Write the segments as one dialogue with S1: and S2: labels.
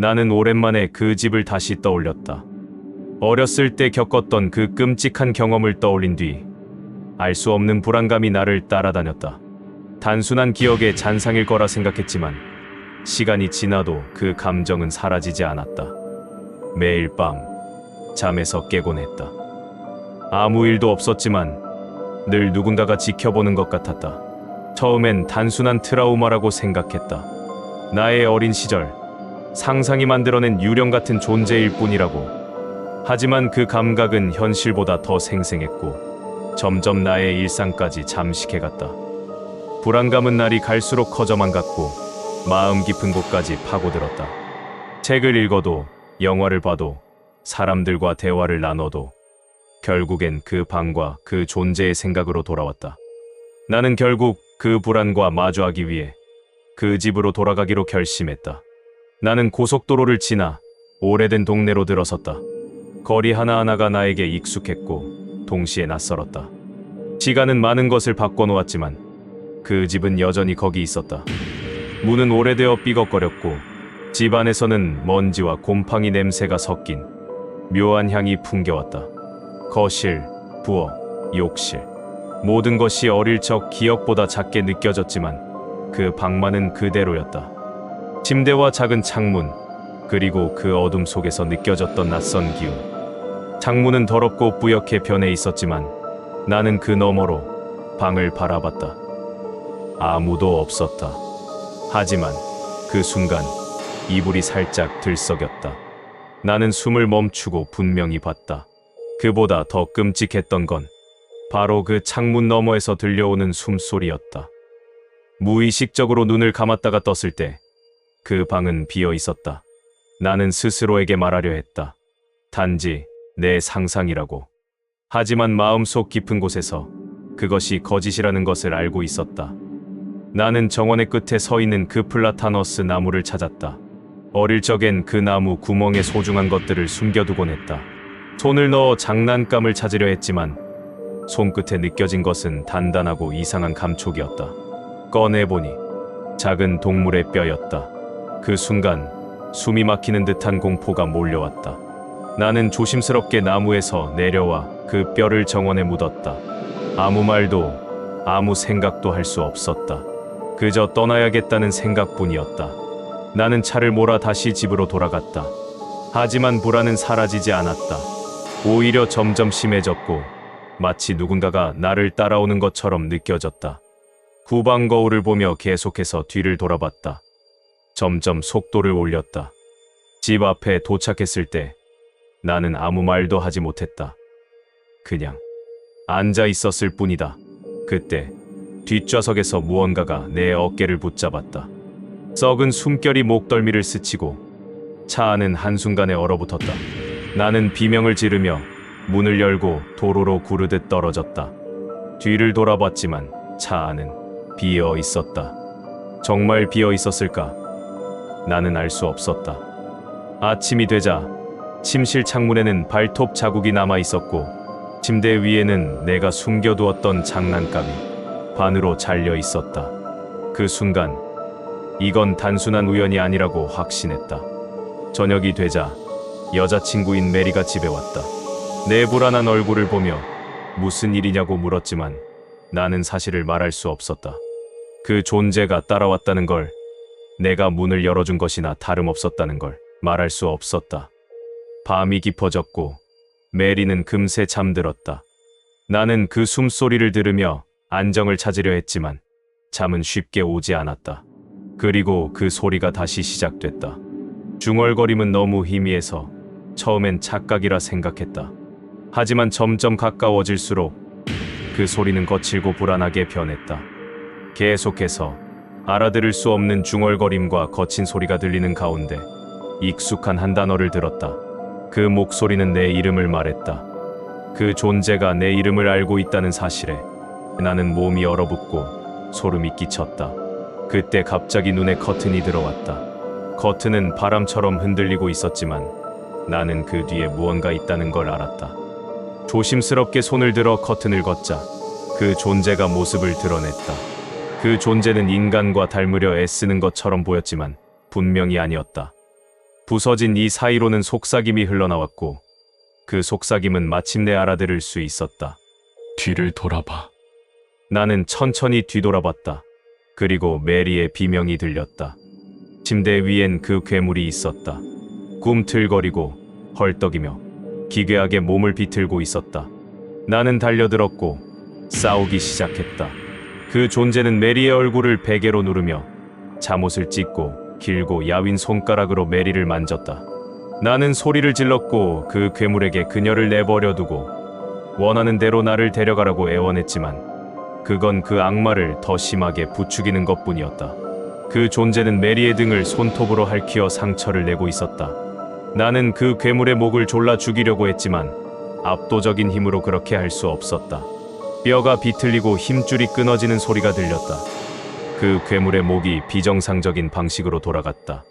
S1: 나는 오랜만에 그 집을 다시 떠올렸다. 어렸을 때 겪었던 그 끔찍한 경험을 떠올린 뒤 알 수 없는 불안감이 나를 따라다녔다. 단순한 기억의 잔상일 거라 생각했지만 시간이 지나도 그 감정은 사라지지 않았다. 매일 밤 잠에서 깨곤 했다. 아무 일도 없었지만 늘 누군가가 지켜보는 것 같았다. 처음엔 단순한 트라우마라고 생각했다. 나의 어린 시절, 상상이 만들어낸 유령 같은 존재일 뿐이라고. 하지만 그 감각은 현실보다 더 생생했고 점점 나의 일상까지 잠식해갔다. 불안감은 날이 갈수록 커져만 갔고 마음 깊은 곳까지 파고들었다. 책을 읽어도, 영화를 봐도, 사람들과 대화를 나눠도 결국엔 그 방과 그 존재의 생각으로 돌아왔다. 나는 결국 그 불안과 마주하기 위해 그 집으로 돌아가기로 결심했다. 나는 고속도로를 지나 오래된 동네로 들어섰다. 거리 하나하나가 나에게 익숙했고 동시에 낯설었다. 시간은 많은 것을 바꿔놓았지만 그 집은 여전히 거기 있었다. 문은 오래되어 삐걱거렸고 집 안에서는 먼지와 곰팡이 냄새가 섞인 묘한 향이 풍겨왔다. 거실, 부엌, 욕실, 모든 것이 어릴 적 기억보다 작게 느껴졌지만 그 방만은 그대로였다. 침대와 작은 창문, 그리고 그 어둠 속에서 느껴졌던 낯선 기운. 창문은 더럽고 뿌옇게 변해 있었지만 나는 그 너머로 방을 바라봤다. 아무도 없었다. 하지만 그 순간 이불이 살짝 들썩였다. 나는 숨을 멈추고 분명히 봤다. 그보다 더 끔찍했던 건 바로 그 창문 너머에서 들려오는 숨소리였다. 무의식적으로 눈을 감았다가 떴을 때 그 방은 비어 있었다. 나는 스스로에게 말하려 했다. 단지 내 상상이라고. 하지만 마음속 깊은 곳에서 그것이 거짓이라는 것을 알고 있었다. 나는 정원의 끝에 서 있는 그 플라타너스 나무를 찾았다. 어릴 적엔 그 나무 구멍에 소중한 것들을 숨겨두곤 했다. 손을 넣어 장난감을 찾으려 했지만 손끝에 느껴진 것은 단단하고 이상한 감촉이었다. 꺼내보니 작은 동물의 뼈였다. 그 순간 숨이 막히는 듯한 공포가 몰려왔다. 나는 조심스럽게 나무에서 내려와 그 뼈를 정원에 묻었다. 아무 말도, 아무 생각도 할 수 없었다. 그저 떠나야겠다는 생각뿐이었다. 나는 차를 몰아 다시 집으로 돌아갔다. 하지만 불안은 사라지지 않았다. 오히려 점점 심해졌고 마치 누군가가 나를 따라오는 것처럼 느껴졌다. 후방 거울을 보며 계속해서 뒤를 돌아봤다. 점점 속도를 올렸다. 집 앞에 도착했을 때 나는 아무 말도 하지 못했다. 그냥 앉아 있었을 뿐이다. 그때 뒷좌석에서 무언가가 내 어깨를 붙잡았다. 썩은 숨결이 목덜미를 스치고 차 안은 한순간에 얼어붙었다. 나는 비명을 지르며 문을 열고 도로로 구르듯 떨어졌다. 뒤를 돌아봤지만 차 안은 비어 있었다. 정말 비어 있었을까? 나는 알 수 없었다. 아침이 되자 침실 창문에는 발톱 자국이 남아 있었고 침대 위에는 내가 숨겨두었던 장난감이 반으로 잘려 있었다. 그 순간 이건 단순한 우연이 아니라고 확신했다. 저녁이 되자 여자친구인 메리가 집에 왔다. 내 불안한 얼굴을 보며 무슨 일이냐고 물었지만 나는 사실을 말할 수 없었다. 그 존재가 따라왔다는 걸, 내가 문을 열어준 것이나 다름없었다는 걸 말할 수 없었다. 밤이 깊어졌고 메리는 금세 잠들었다. 나는 그 숨소리를 들으며 안정을 찾으려 했지만 잠은 쉽게 오지 않았다. 그리고 그 소리가 다시 시작됐다. 중얼거림은 너무 희미해서 처음엔 착각이라 생각했다. 하지만 점점 가까워질수록 그 소리는 거칠고 불안하게 변했다. 계속해서 알아들을 수 없는 중얼거림과 거친 소리가 들리는 가운데 익숙한 한 단어를 들었다. 그 목소리는 내 이름을 말했다. 그 존재가 내 이름을 알고 있다는 사실에 나는 몸이 얼어붙고 소름이 끼쳤다. 그때 갑자기 눈에 커튼이 들어왔다. 커튼은 바람처럼 흔들리고 있었지만 나는 그 뒤에 무언가 있다는 걸 알았다. 조심스럽게 손을 들어 커튼을 걷자 그 존재가 모습을 드러냈다. 그 존재는 인간과 닮으려 애쓰는 것처럼 보였지만 분명히 아니었다. 부서진 이 사이로는 속삭임이 흘러나왔고 그 속삭임은 마침내 알아들을 수 있었다.
S2: 뒤를 돌아봐.
S1: 나는 천천히 뒤돌아봤다. 그리고 메리의 비명이 들렸다. 침대 위엔 그 괴물이 있었다. 꿈틀거리고 헐떡이며 기괴하게 몸을 비틀고 있었다. 나는 달려들었고 싸우기 시작했다. 그 존재는 메리의 얼굴을 베개로 누르며 잠옷을 찢고 길고 야윈 손가락으로 메리를 만졌다. 나는 소리를 질렀고 그 괴물에게 그녀를 내버려 두고 원하는 대로 나를 데려가라고 애원했지만 그건 그 악마를 더 심하게 부추기는 것뿐이었다. 그 존재는 메리의 등을 손톱으로 핥히어 상처를 내고 있었다. 나는 그 괴물의 목을 졸라 죽이려고 했지만 압도적인 힘으로 그렇게 할 수 없었다. 뼈가 비틀리고 힘줄이 끊어지는 소리가 들렸다. 그 괴물의 목이 비정상적인 방식으로 돌아갔다.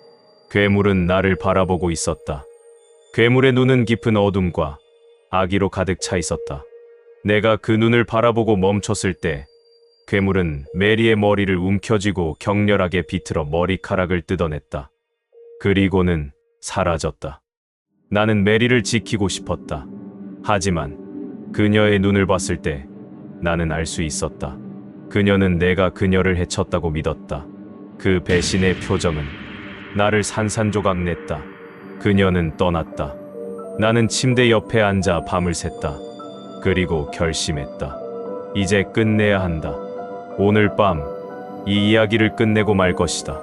S1: 괴물은 나를 바라보고 있었다. 괴물의 눈은 깊은 어둠과 악의로 가득 차 있었다. 내가 그 눈을 바라보고 멈췄을 때 괴물은 메리의 머리를 움켜쥐고 격렬하게 비틀어 머리카락을 뜯어냈다. 그리고는 사라졌다. 나는 메리를 지키고 싶었다. 하지만 그녀의 눈을 봤을 때 나는 알 수 있었다. 그녀는 내가 그녀를 해쳤다고 믿었다. 그 배신의 표정은 나를 산산조각 냈다. 그녀는 떠났다. 나는 침대 옆에 앉아 밤을 샜다. 그리고 결심했다. 이제 끝내야 한다. 오늘 밤 이 이야기를 끝내고 말 것이다.